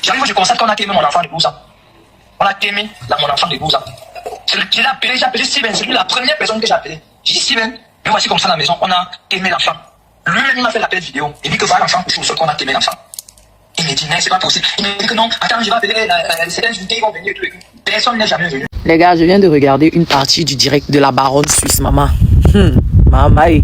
J'arrive, je constate qu'on a quémé mon enfant de 12 ans. On a quémé mon enfant de 12 ans. J'ai appelé Steven, c'est lui la première personne que j'ai appelée. J'ai dit Steven, me voici comme ça à la maison, on a quémé l'enfant. Lui-même, il m'a fait l'appel vidéo. Il dit que voilà l'enfant couché au sol qu'on a quémé l'enfant. Il me dit, non, c'est pas possible. Il me dit que non, attends, je vais appeler certaines unités, ils vont venir et tout. Personne n'est jamais venu. Les gars, je viens de regarder une partie du direct de la baronne suisse, maman. Maman,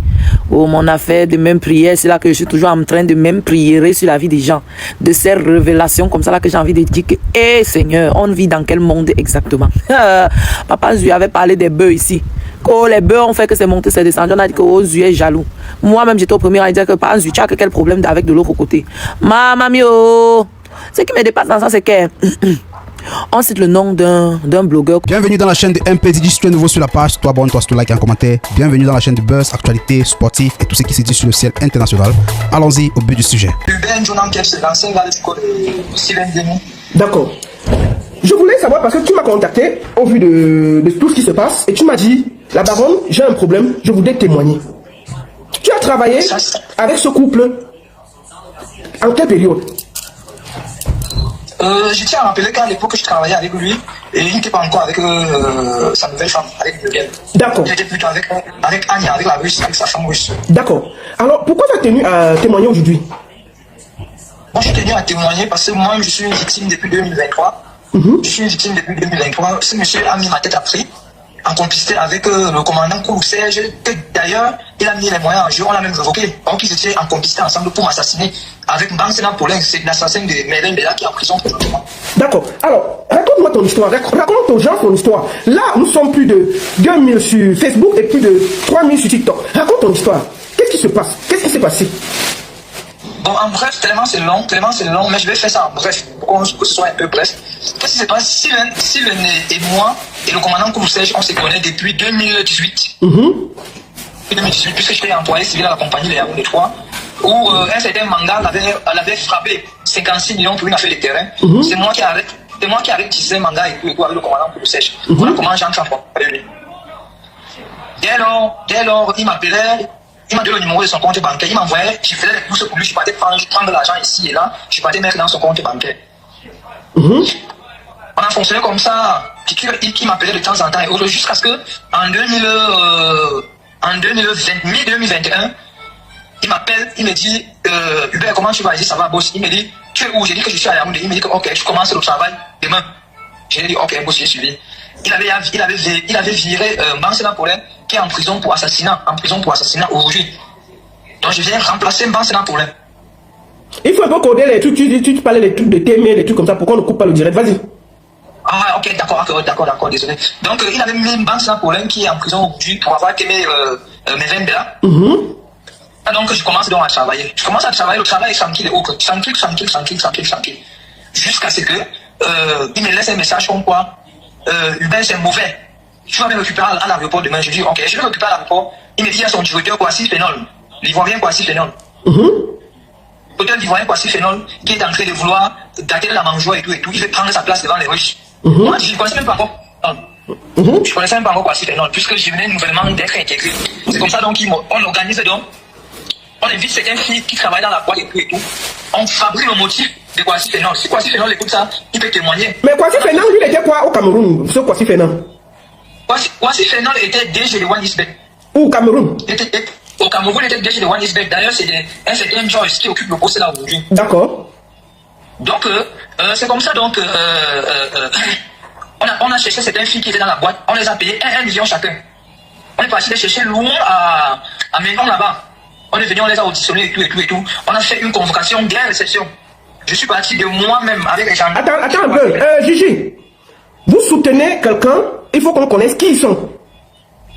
oh, mon affaire de même prière, c'est là que je suis toujours en train de même prier sur la vie des gens. De ces révélations comme ça là que j'ai envie de dire que, hé Seigneur, on vit dans quel monde exactement? Papa Zui avait parlé des bœufs ici. Oh, les bœufs ont fait que c'est monté, c'est descendu. On a dit que oh, Zui est jaloux. Moi-même, j'étais au premier à dire que pas Zui, tu as quel problème avec de l'autre côté? Maman, mio. Ce qui me dépasse dans ça, c'est que on cite le nom d'un blogueur. Bienvenue dans la chaîne de MPDJ. Si tu es nouveau sur la page, toi abonne-toi, si tu likes et un commentaire. Bienvenue dans la chaîne de buzz, actualité, sportif et tout ce qui se dit sur le ciel international. Allons-y au but du sujet. D'accord. Je voulais savoir parce que tu m'as contacté au vu de tout ce qui se passe et tu m'as dit, la baronne, j'ai un problème, je voudrais témoigner. Tu as travaillé avec ce couple en quelle période? Je tiens à rappeler qu'à l'époque je travaillais avec lui et il n'était pas encore avec sa nouvelle femme, avec Muriel. D'accord. Il était plutôt avec Anya, avec la russe, avec sa femme russe. D'accord. Alors pourquoi tu as tenu à témoigner aujourd'hui? Moi je suis tenu à témoigner parce que moi je suis une victime depuis 2023. Je suis une victime depuis 2023. Ce monsieur a mis ma tête à prix en complicité avec le commandant Koulou Serge, que d'ailleurs il a mis les moyens en jeu, on l'a même évoqué. Donc ils étaient en complicité ensemble pour m'assassiner avec Bansena Paulin, c'est l'assassin de Mélène Bella qui est en prison présentement. D'accord. Alors, raconte-moi ton histoire, raconte aux gens ton histoire. Là, nous sommes plus de 2000 sur Facebook et plus de 3000 sur TikTok. Raconte ton histoire. Qu'est-ce qui se passe? Qu'est-ce qui s'est passé? Bon, en bref, tellement c'est long, mais je vais faire ça en bref, pour que ce soit un peu bref. Qu'est-ce qui se passe? Steven et moi, et le commandant Koulou Serge, on se connaît depuis 2018. 2018, puisque j'étais employé civil à la compagnie Les Yaoundé 3, où un certain mandat l'avait frappé 56 millions pour une affaire de terrain. C'est moi qui avais tissé un mandat et tout avec le commandant Koulou Serge. Voilà comment j'entre en contact avec lui. Dès lors, il m'appelait. Il m'a donné le numéro de son compte bancaire. Il m'envoyait, je faisais les courses pour lui, je partais prendre l'argent ici et là, je partais mettre dans son compte bancaire. On a fonctionné comme ça, qui m'appelait de temps en temps et autres, jusqu'à ce que en 2021, il m'appelle, il me dit, Hubert, comment tu vas? Je dis, ça va, boss. Il me dit, tu es où? J'ai dit que je suis à Yaoundé. Il me dit que, ok, je commence le travail demain. J'ai dit, ok, boss, j'ai suivi. Il avait viré Bansena Paulin, qui est en prison pour assassinat, aujourd'hui. Donc je viens remplacer Bansena Paulin. Il faut un peu coder les trucs, tu parlais des trucs de témoins, les trucs comme ça, pourquoi on ne coupe pas le direct? Vas-y. Ah ok, d'accord, désolé. Donc il avait mis Bansena Paulin qui est en prison aujourd'hui pour avoir aimé Mélène Bella. Donc je commence donc à travailler. Le travail est tranquille et autres. Tranquille. Jusqu'à ce que il me laisse un message comme quoi Hubert c'est mauvais. Tu vas me récupérer à l'aéroport demain. Je dis ok, je vais récupérer à l'aéroport. Il me dit il y a son directeur Kwasi Phénol, l'Ivoirien Kwasi Phénol. L'hôtel d'Ivoirien Kwasi Phénol qui est en train de vouloir dater la mangeoire et tout. Il veut prendre sa place devant les Russes. Moi je ne connaissais même pas encore. Je connaissais même pas encore Kwasi Phénol puisque je venais nouvellement d'être intégré. C'est comme ça donc on organise donc. On invite certaines filles qui travaillent dans la boîte et tout. On fabrique le motif de Kwasi Phénol. Si Kwasi Phénol écoute ça, il peut témoigner. Mais Kwasi Phénol, lui, il était quoi au Cameroun, ce Kwasi Phénol? Kwasi Phénol était DG de One Isbek. Où au Cameroun? Au Cameroun, il était DG de One Isbek. D'ailleurs, c'est un certain Joyce qui occupe le poste là aujourd'hui. D'accord. Donc, c'est comme ça, donc, on a cherché certaines filles qui étaient dans la boîte. On les a payées 1 million chacun. On est parti les chercher loin à Ménon là-bas. On est venu, on les a auditionnés et tout. On a fait une convocation bien réception. Je suis parti de moi-même avec les gens. Attends un peu. Gigi, vous soutenez quelqu'un, il faut qu'on connaisse qui ils sont.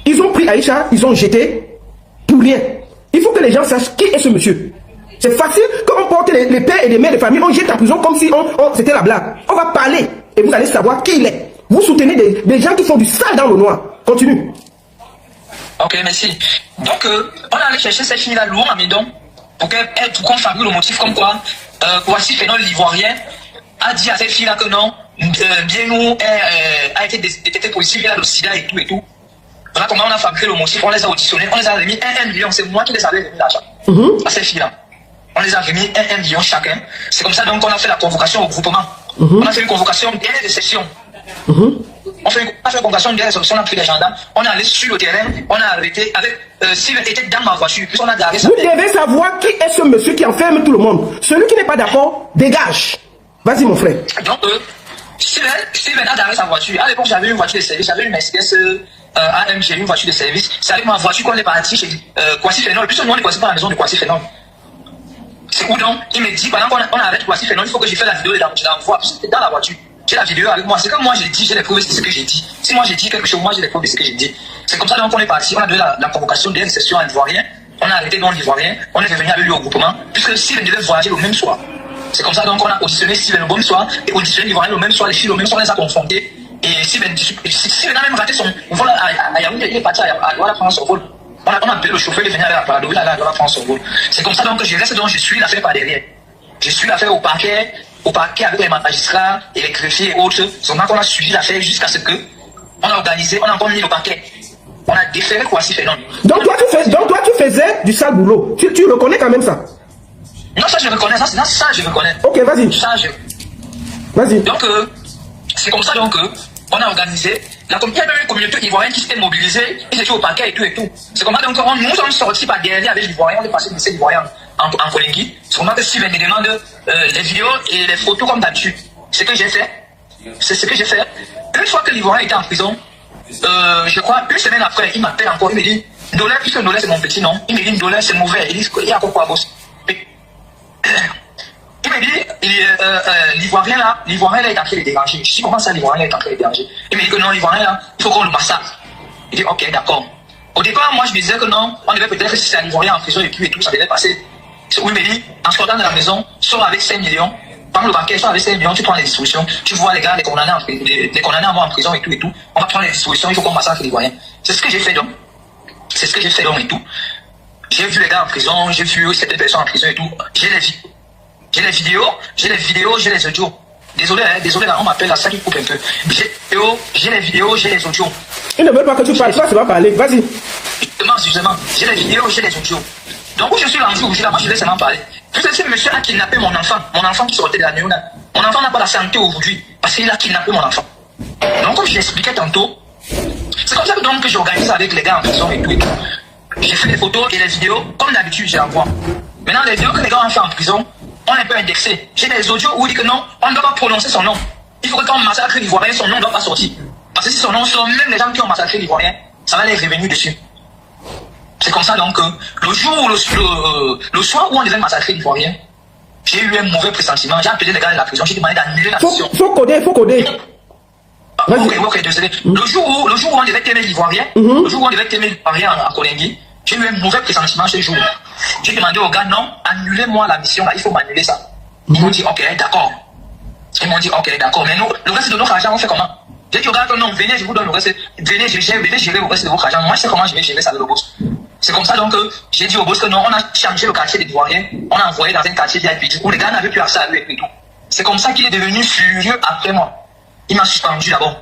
Ils ont pris Aïcha, ils ont jeté pour rien. Il faut que les gens sachent qui est ce monsieur. C'est facile qu'on porte les pères et les mères de famille, on jette en prison comme si c'était la blague. On va parler et vous allez savoir qui il est. Vous soutenez des gens qui font du sale dans le noir. Continue. Ok, merci. Donc, on allait chercher cette fille-là loin à Médon pour qu'on fabrique le motif comme quoi Kwasi Phénol l'Ivoirien a dit à cette fille-là que non, Bienou a été détecté positif, il a le sida et tout. Voilà comment on a fabriqué le motif, on les a auditionnés, on les a remis 1 million, c'est moi qui les avais remis l'argent à cette fille-là. On les a remis 1 million chacun. C'est comme ça donc qu'on a fait la convocation au groupement. On a fait une convocation dès les sessions. On a fait une convocation dès les sessions, on a pris les gendarmes, on est allé sur le terrain, on a arrêté avec Sylvain était dans ma voiture, puis on a garé ça. Vous devez savoir qui est ce monsieur qui enferme tout le monde. Celui qui n'est pas d'accord, dégage. Vas-y mon frère. Donc Sylvain a garé sa voiture. À l'époque j'avais une voiture de service, j'avais une Mercedes AMG, une voiture de service. C'est avec ma voiture qu'on est parti chez Kwasi Phénol. Puis nous on est passé par la maison de Kwasi Phénol. C'est où donc il me dit pendant qu'on arrête Kwasi Phénol, il faut que je fasse la vidéo, je l'envoie. C'était dans la voiture. J'ai la vidéo avec moi. C'est que moi j'ai dit, j'ai les preuves de ce que j'ai dit. Si moi j'ai dit quelque chose, moi j'ai les preuves de ce que j'ai dit. C'est comme ça donc on est parti. On a donné la convocation d'une session à l'Ivoirien. On a arrêté dans l'Ivoirien. On est revenu avec lui au groupement. Puisque Sylvain devait voyager le même soir. C'est comme ça donc on a auditionné Sylvain le même soir et auditionné l'Ivoirien le même soir. Les filles le même soir, on les a confrontés. Et Sylvain a même raté son vol à Yaoundé. Il est parti à Douala prendre son vol. On a appelé le chauffeur, il est venu à Parado, il a prendre son vol. C'est comme ça donc que je reste donc je suis l'affaire par derrière. Je suis l'affaire au parquet avec les magistrats et les greffiers et autres. Seulement qu'on a suivi l'affaire jusqu'à ce que on a organisé, on a encore mis le parquet. On a déféré Kwasi Phénol. Donc toi tu faisais du sale boulot. Tu reconnais quand même ça? Non, ça je reconnais, ça je reconnais. Ok, vas-y. Vas-y. Donc c'est comme ça donc on a organisé. Il y a même une communauté ivoirienne qui s'était mobilisée, ils étaient au parquet et tout et tout. C'est comme ça donc nous sommes sortis par derrière avec l'Ivoirien, on est passé de ces Ivoiriens en Kolingui. C'est comme ça que Sylvain me demande les vidéos et les photos comme d'habitude. C'est ce que j'ai fait. C'est ce que j'ai fait. Une fois que l'Ivoirien était en prison, je crois, une semaine après, il m'appelle encore, il me dit, Ndolé, puisque Ndolé c'est mon petit nom, il me dit, Ndolé c'est mauvais, il dit, il y a encore quoi boss. Il me dit, l'Ivoirien là est en train de déranger. Je dis, comment ça l'Ivoirien est en train de déranger? Il me dit que non, l'Ivoirien là, il faut qu'on le massacre. Il dit, ok, d'accord. Au départ, moi je me disais que non, on devait peut-être, si c'est un Ivoirien en prison et tout, ça devait passer. Il me dit, en sortant de la maison, sors avec 5 millions, prends le banquet, sors avec 5 millions, tu prends les dispositions, tu vois les gars, les condamnés à mort en prison et tout, on va prendre les dispositions, il faut qu'on massacre les Ivoiriens. C'est ce que j'ai fait donc. C'est ce que j'ai fait donc et tout. J'ai vu les gars en prison, j'ai vu certaines personnes en prison et tout. J'ai les vidéos, j'ai les audios. Désolé là, on m'appelle là, ça qui coupe un peu. J'ai les vidéos, j'ai les audios. Ils ne veulent pas que tu parles, ça va parler, vas-y. Justement, j'ai les vidéos, j'ai les audios. Donc où je suis rendu aujourd'hui là, moi je vais seulement parler. Puisque ce monsieur a kidnappé mon enfant qui sortait de la Néona. Mon enfant n'a pas la santé aujourd'hui parce qu'il a kidnappé mon enfant. Donc comme je l'expliquais tantôt, c'est comme ça que j'ai organisé avec les gars en prison et tout. J'ai fait les photos et les vidéos, comme d'habitude, je les envoie. Maintenant, les vidéos que les gars ont fait en prison, on est un peu indexé. J'ai des audios où il dit que non, on ne doit pas prononcer son nom. Il faut que quand on massacre l'Ivoirien, son nom ne doit pas sortir. Parce que si son nom sort, même les gens qui ont massacré l'Ivoirien, ça va les revenir dessus. C'est comme ça donc le soir où on devait massacrer l'Ivoirien, j'ai eu un mauvais pressentiment. J'ai appelé les gars de la prison, j'ai demandé d'annuler la mission. Faut coder. Ok, désolé. Le jour où on devait t'aimer l'Ivoirien, en Kolingui, j'ai eu un mauvais pressentiment ce jour. J'ai demandé aux gars, non, annulez-moi la mission là, il faut m'annuler ça. Ils m'ont dit, ok, d'accord. Mais nous, le reste de notre argent, on fait comment? J'ai dit aux gars, non, venez, je vous donne le reste, venez gérer le reste de votre argent. Moi, je sais comment je vais gérer ça avec le boss. C'est comme ça donc que j'ai dit au boss que non, on a changé le quartier des Ivoiriens, on a envoyé dans un quartier VIP où les gars n'avaient plus accès à lui et tout. C'est comme ça qu'il est devenu furieux après moi. Il m'a suspendu d'abord.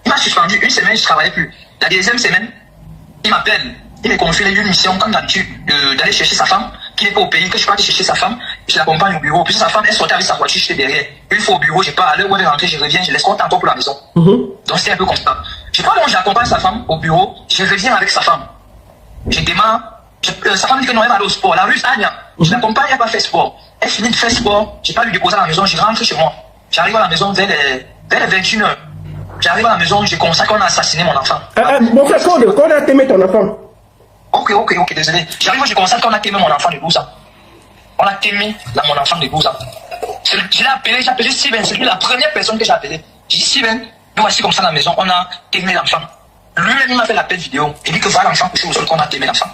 Il m'a suspendu une semaine, je ne travaillais plus. La deuxième semaine, il m'appelle, il me confie une mission comme d'habitude d'aller chercher sa femme, qui n'est pas au pays, que je peux aller chercher sa femme, je l'accompagne au bureau. Puis sa femme, elle sortait avec sa voiture, j'étais derrière. Une fois au bureau, je pars, à l'heure où elle est rentrée, je reviens, je l'escorte encore pour la maison. Donc c'est un peu comme ça. Je pars donc, j'accompagne sa femme au bureau, je reviens avec sa femme. Je démarre, sa femme dit que non, elle va aller au sport. La rue Agna, je l'accompagne, elle n'a pas fait sport. Elle finit de faire sport, je n'ai pas lui déposer à la maison, je rentre chez moi. J'arrive à la maison vers les 21h. J'arrive à la maison, je constate qu'on a assassiné mon enfant. Mon frère, qu'on a aimé ton enfant. Ok, désolé. J'arrive, je constate qu'on a aimé mon enfant de 12 ans. On a aimé mon enfant de 12 ans. Je l'ai appelé, j'ai appelé Steven, c'est lui la première personne que j'ai appelée. J'ai dit, Steven, nous voici comme ça à la maison, on a aimé l'enfant. Lui-même, il m'a fait l'appel vidéo. Il dit que voilà l'enfant couché au sol qu'on a aimé l'enfant.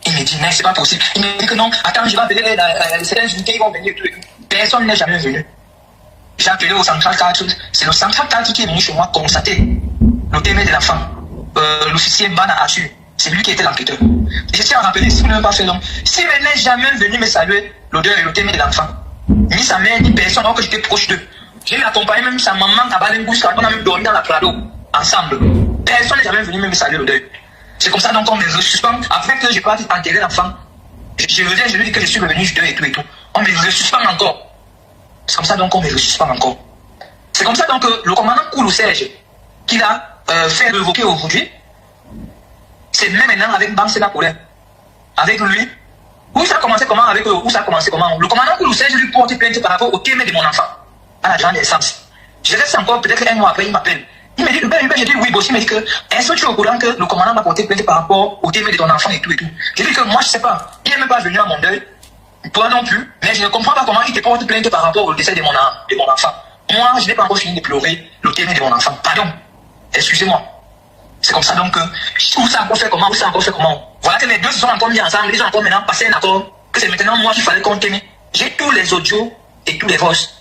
Il me dit, mais c'est pas possible. Il me dit que non, attends, je vais appeler certaines unités qui vont venir et tout. Personne n'est jamais venu. J'ai appelé au Central 4, c'est le Central 4 qui est venu chez moi constater le témoin de l'enfant, l'officier Bana Arthur, c'est lui qui était l'enquêteur. Je tiens à rappeler, si vous ne l'avez pas fait long, s'il n'est jamais venu me saluer l'odeur et le témoin de l'enfant, ni sa mère, ni personne, alors que j'étais proche d'eux. J'ai accompagné même sa maman à Balengouche, on a même dormi dans la Prado, ensemble. Personne n'est jamais venu me saluer l'odeur. C'est comme ça donc on me suspend, après que je parte enterrer l'enfant. Je reviens, je lui dis que je suis revenu et tout. On me resuspend encore. C'est comme ça donc qu'on me resuspend encore. C'est comme ça donc que le commandant Koulou Serge, qu'il a fait révoquer aujourd'hui, c'est même maintenant avec Bang Sénacolin. Avec lui. Où ça a commencé comment avec où ça a commencé comment? Le commandant Koulou Serge lui porte plainte par rapport au témoin de mon enfant, à la grande essence. Je reste encore peut-être un mois après, il m'appelle. Il me dit, j'ai dit oui, Bossi, il me dit que, est-ce que tu es au courant que le commandant m'a porté plainte par rapport au témoin de ton enfant et tout et tout? J'ai dit que moi je sais pas, il n'est même pas venu à mon deuil, toi non plus, mais je ne comprends pas comment il te porte plainte par rapport au décès de mon enfant. Moi, je n'ai pas encore fini de pleurer le témoin de mon enfant. Pardon, excusez-moi. C'est comme ça donc que, où ça a encore fait comment, où ça a encore fait comment? Voilà que les deux se sont encore mis ensemble, ils ont encore maintenant passé un accord, que c'est maintenant moi qu'il fallait qu'on t'aime. J'ai tous les audios et tous les voices.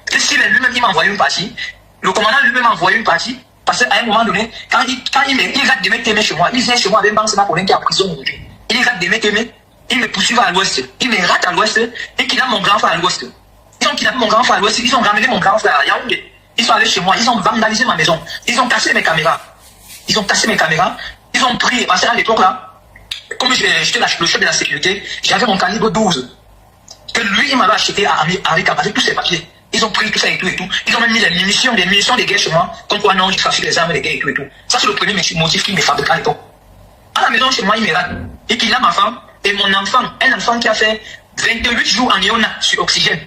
Que si lui-même il m'a envoyé une partie, le commandant lui-même m'a envoyé une partie, parce qu'à un moment donné, quand il rate de me t'aimer chez moi, il vient chez moi avec Bang Sénacolin qui est en prison aujourd'hui. Il rate de me t'aimer, il me poursuit à l'ouest, il me rate à l'ouest et qu'il a mon grand frère à l'ouest. Ils ont kidnappé mon grand frère à l'ouest, ils ont ramené mon grand frère à Yaoundé. Ils sont allés chez moi, ils ont vandalisé ma maison, ils ont cassé mes caméras. Ils ont cassé mes caméras, ils ont pris, parce qu'à l'époque là, comme j'étais le chef de la sécurité, j'avais mon calibre 12. Que lui, il m'avait acheté avec tous ses papiers. Ils ont pris tout ça et tout et tout. Ils ont même mis des munitions de guerre chez moi, comme quoi non, je trafique les armes de guerre et tout et tout. Ça, c'est le premier motif qui me fabrique à l'époque. À la maison, chez moi, il me rate. Et qu'il a ma femme et mon enfant, un enfant qui a fait 28 jours en néonat sur oxygène.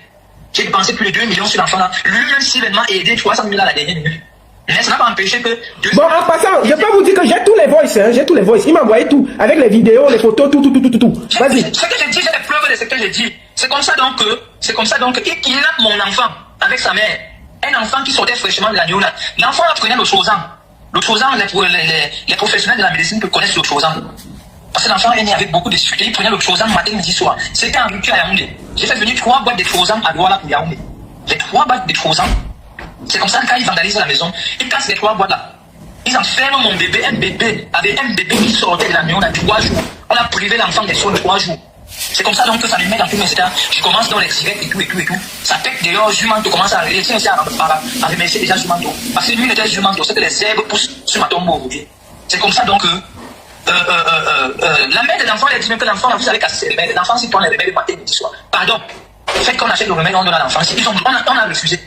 J'ai dépensé plus de 2 millions sur l'enfant là. Lui-même, s'il m'a aidé 300 000 à la dernière minute. Mais ça n'a pas empêché que... Bon, en passant, je peux vous dire que j'ai tous les voices, hein, j'ai tous les voices. Il m'a envoyé tout, avec les vidéos, les photos, tout. Vas-y. Ce que j'ai dit, j'ai les preuves de ce que j'ai dit. C'est comme ça donc qu'il kidnappe mon enfant avec sa mère. Un enfant qui sortait fraîchement de la néonat. L'enfant apprenait le Chozan. Le Chozan, les professionnels de la médecine connaissent le Chozan. Parce que l'enfant est né avec beaucoup de difficultés. Il prenait le Chozan matin, midi, soir. C'était en rupture à Yaoundé. J'ai fait venir 3 boîtes de Chozan à Douala pour Yaoundé. Les 3 boîtes de Chozan. C'est comme ça que quand ils vandalisent la maison, ils cassent les 3 boîtes là. Ils enferment mon bébé, un bébé qui sortait de la maison dans 3 jours. On a privé l'enfant des soins de 3 jours. C'est comme ça donc que ça me met dans tous mes états. Je commence dans les cigarettes et tout. Ça pète dehors, Jumanto commence à remercier déjà Jumanto. Parce que lui était Jumanto, c'est que les herbes poussent sur ma tombe aujourd'hui. C'est comme ça donc que la mère de l'enfant, elle dit même que l'enfant, vous avez cassé ses remèdes. L'enfant, si prend les remèdes le matin et midi soir. Pardon. Faites qu'on achète le remède, on donne à l'enfant. On a refusé.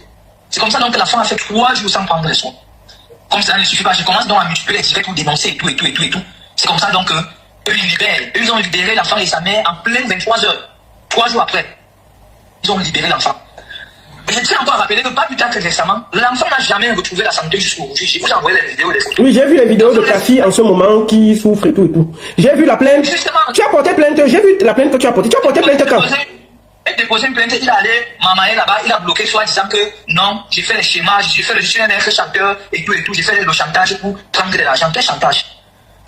C'est comme ça donc que l'enfant a fait 3 jours sans prendre les soins. Comme ça ne suffit pas, je commence donc à multiplier les directs pour dénoncer et tout. C'est comme ça donc que eux ils libèrent. Eux ils ont libéré l'enfant et sa mère en pleine 23 heures. 3 jours après. Ils ont libéré l'enfant. Je tiens encore à rappeler que pas plus tard que récemment, l'enfant n'a jamais retrouvé la santé jusqu'au aujourd'hui. Je vous envoie les vidéos, les photos. Oui, j'ai vu les vidéos de ta fille en ce moment qui souffre et tout. J'ai vu la plainte. Justement, tu as porté plainte, j'ai vu la plainte que tu as portée. Tu as porté plainte quand? Déposé une plainte, il est allé m'amailler là-bas, il a bloqué soit disant que non, j'ai fait les schémas, je suis un maître chanteur et tout, j'ai fait le chantage pour prendre de l'argent. Quel chantage?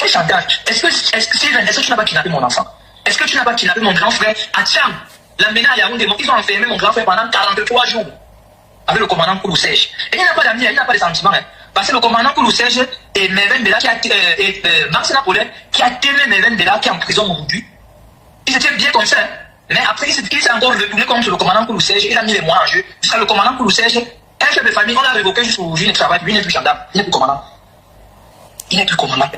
Est-ce que tu n'as pas kidnappé mon enfant? Est-ce que tu n'as pas kidnappé mon grand frère à Tcham? L'amener à Yaoundé, ils ont enfermé mon grand frère pendant 43 jours avec le commandant Koulou Serge. Et il n'a pas d'amis, il n'a pas de sentiments. Hein. Parce que le commandant Koulou Serge et Mervein Bella Bang Sénacolin qui a témoin Mervein Bella qui est en prison aujourd'hui, ils étaient bien comme ça. Hein. Mais après, il s'est encore retourné contre le commandant Koulou Serge, il a mis les moyens en jeu. Jusqu'à le commandant Koulou Serge, un chef de famille, on l'a révoqué jusqu'aujourd'hui, il ne travaille plus, il n'est plus gendarme, il n'est plus commandant.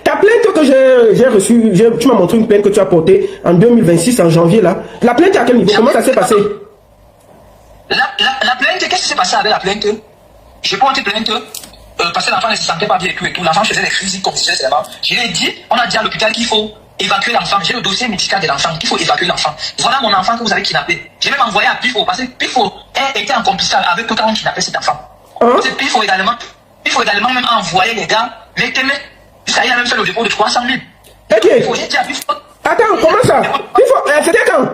Ta plainte que j'ai reçue, tu m'as montré une plainte que tu as portée en 2026, en janvier là. La plainte à quel niveau? Comment ça s'est passé? La plainte, qu'est-ce qui s'est passé avec la plainte? J'ai porté plainte parce que l'enfant ne se sentait pas bien et tout. L'enfant faisait des crises comme ça, je lui ai dit, on a dit à l'hôpital qu'il faut évacuer l'enfant. J'ai le dossier médical de l'enfant, qu'il faut évacuer l'enfant. Voilà mon enfant que vous avez kidnappé. J'ai même envoyé à Pifo, parce que Pifo était en complicité avec tout le monde kidnappé cet enfant. Pifo également même envoyé les gars, mais ça y a même fait le dépôt de 300 000. Ok. J'ai dit à Pifo. Attends, comment ça? Pifo, c'était quand?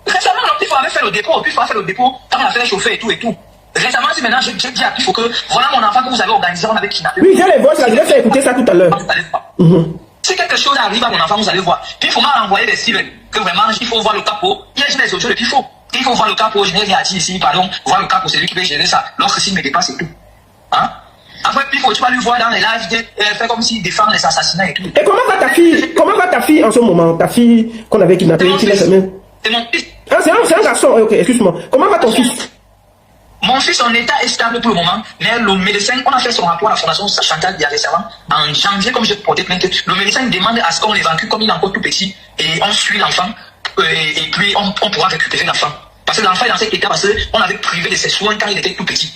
Récemment, Pifo avait fait le dépôt. Pifo a fait le dépôt quand on a fait les chauffeurs et tout. Récemment, si maintenant j'ai dit à Pifo que voilà mon enfant que vous avez organisé, on avait kidnappé. Oui, j'ai les voix là, je vais faire écouter ça tout à l'heure. Si quelque chose arrive à mon enfant, vous allez voir. Puis il faut m'envoyer des cibles. Que vraiment, il faut voir le capot. Il y a des autres, il faut voir le capot. Je n'ai rien dit ici, pardon. Voir le capot, c'est lui qui peut gérer ça. L'autre, s'il me dépasse et tout. Hein? Après, puis tu vas lui voir dans les lives, faire comme s'il défend les assassinats et tout. Et comment va ta fille? Comment va ta fille en ce moment? Ta fille qu'on avait kidnappée, qui laisse la main? C'est mon fils. Ah, c'est un garçon. Ok, excuse-moi. Comment va ton fils? Mon fils, son état est stable pour le moment, mais le médecin, on a fait son rapport à la fondation Chantal il y a récemment, en janvier, comme je portais plainte, le médecin demande à ce qu'on l'évacue comme il est encore tout petit, et on suit l'enfant, et puis on pourra récupérer l'enfant. Parce que l'enfant est dans cet état parce qu'on avait privé de ses soins quand il était tout petit.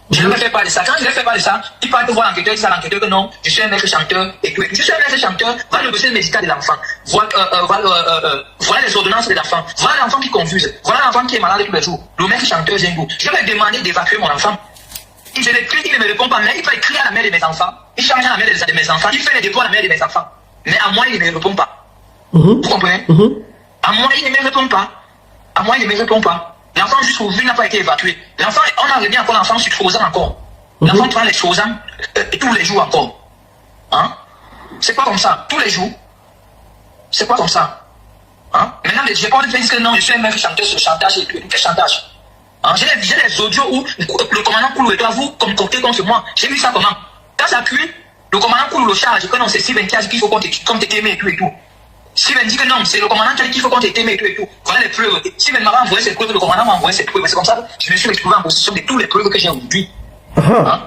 Je ne me fais pas de ça. Quand je ne fais pas de ça, il part voir l'enquêteur, il dit à l'enquêteur que non, je suis un maître chanteur, et que je suis un maître chanteur, voilà le dossier médical de l'enfant, voilà les ordonnances de l'enfant, voilà l'enfant qui confuse, voilà l'enfant qui est malade tous les jours, le maître chanteur vient vous. Je vais demander d'évacuer mon enfant. Je l'écris, il ne me répond pas, mais il va écrire à la mère de mes enfants, il change à la mère de mes enfants, il fait les dépôts à la mère de mes enfants. Mais à moi, il ne me répond pas. Vous comprenez? À moi, il ne me répond pas. À moi, il ne me répond pas. L'enfant jusqu'aujourd'hui n'a pas été évacué. L'enfant, on a remis encore l'enfant sur Trozan encore. L'enfant prend les Trozan tous les jours encore. Hein? C'est pas comme ça. Tous les jours. C'est pas comme ça. Hein? Maintenant, j'ai pas envie de dire que non, je suis un maître chanteur sur le chantage et tout. Quel chantage? Hein? J'ai des audios où le commandant Koulou doit vous concocter contre moi. J'ai vu ça comment? Quand ça cuit, le commandant Koulou le charge que non, c'est Steven qui a dit qu'il faut qu'on t'aime et tout et tout. Steven dit que non, c'est le commandant qui a dit qu'il faut qu'on t'aime et tout et tout. Voilà les preuves. Steven m'a envoyé ses preuves, le commandant m'a envoyé ses preuves. C'est comme ça que je me suis retrouvé en possession de toutes les preuves que j'ai aujourd'hui. Hein?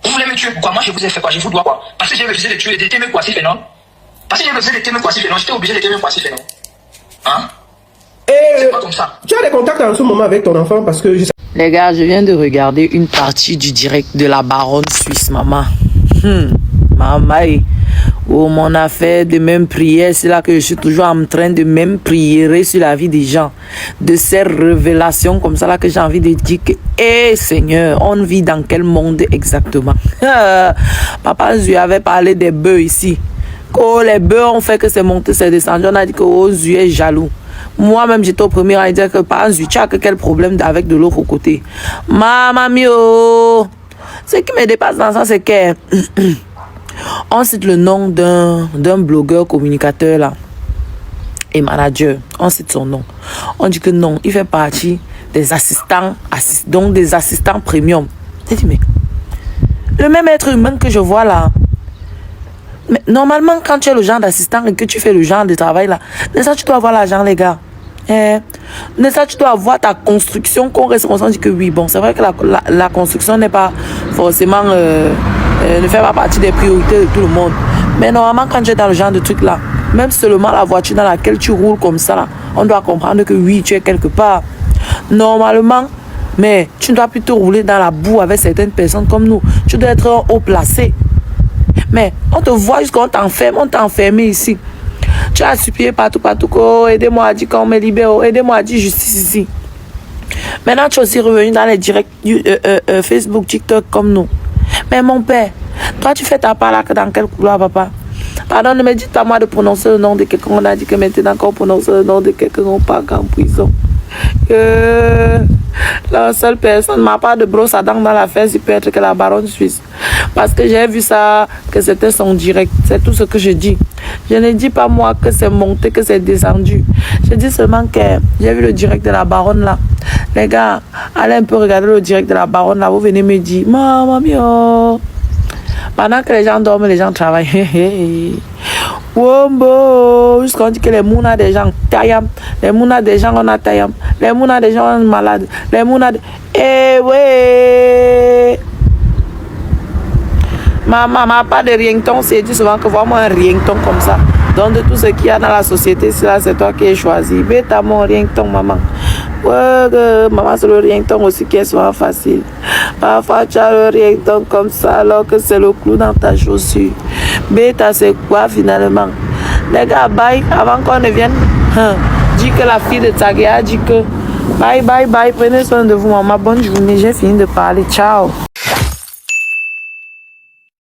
Vous voulez me tuer pourquoi? Moi je vous ai fait quoi? Je vous dois quoi? Parce que j'ai refusé de tuer, de t'aimer quoi si fait non? Parce que j'ai refusé de t'aimer quoi si fait non? J'étais obligé de t'aimer quoi si fait non? Hein? C'est pas comme ça. Tu as des contacts en ce moment avec ton enfant parce que... Les gars, je viens de regarder une partie du direct de la baronne suisse, maman. Maman, oh, mon affaire de même prière, c'est là que je suis toujours en train de même prier sur la vie des gens. De ces révélations comme ça là que j'ai envie de dire que, hé Seigneur, on vit dans quel monde exactement? Papa Zui avait parlé des bœufs ici. Oh, les bœufs ont fait que c'est monté, c'est descendu. On a dit que oh, Zui est jaloux. Moi-même, j'étais au premier à dire que Papa Zui, tu as que quel problème avec de l'autre côté? Maman mio! Ce qui me dépasse dans ça, c'est que... On cite le nom d'un blogueur communicateur là et manager. On cite son nom. On dit que non, il fait partie des assistants, donc des assistants premium. J'ai dit mais le même être humain que je vois là. Mais normalement quand tu es le genre d'assistant et que tu fais le genre de travail là, n'est-ce pas tu dois avoir l'argent les gars. N'est-ce pas tu dois avoir ta construction qu'on reste on dit que oui bon c'est vrai que la construction n'est pas forcément ne fait pas partie des priorités de tout le monde. Mais normalement, quand tu es dans le genre de truc là, même seulement la voiture dans laquelle tu roules comme ça, là, on doit comprendre que oui, tu es quelque part. Normalement, mais tu dois plutôt rouler dans la boue avec certaines personnes comme nous. Tu dois être haut placé. Mais on te voit jusqu'on t'enferme, on t'a enfermé ici. Tu as supplié partout, oh, aidez-moi à dire qu'on me libère, aidez-moi à dire justice ici. Maintenant, tu es aussi revenu dans les directs Facebook, TikTok comme nous. Mais mon père, toi tu fais ta part là dans quel couloir papa? Pardon, ne me dites pas moi de prononcer le nom de quelqu'un. On a dit que maintenant qu'on prononce le nom de quelqu'un, on part en prison. La seule personne m'a pas de brosse à dents dans l'affaire, il peut être que la baronne suisse. Parce que j'ai vu ça, que c'était son direct. C'est tout ce que je dis. Je ne dis pas moi que c'est monté, que c'est descendu. Je dis seulement que j'ai vu le direct de la baronne là. Les gars, allez un peu regarder le direct de la baronne là. Vous venez me dire, maman mio. Pendant que les gens dorment, les gens travaillent. Wombo, jusqu'on dit que les mounas des gens taillent. Les mounas des gens on a taillé. Les mounas des gens sont malades. Les mounas de... Eh ouais. Maman, pas de rien-ton, c'est dit souvent que vraiment un rien-ton comme ça. Donc de tout ce qu'il y a dans la société, c'est toi qui as choisi. Bêta mon rien-ton, maman. Ouais, maman, c'est le rien-ton aussi qui est souvent facile. Parfois, tu as le rien-ton comme ça, alors que c'est le clou dans ta chaussure. Bêta, c'est quoi finalement? Les gars, bye, avant qu'on ne vienne. Dis que la fille de Tagea dit que bye, bye, bye. Prenez soin de vous, maman. Bonne journée, j'ai fini de parler. Ciao.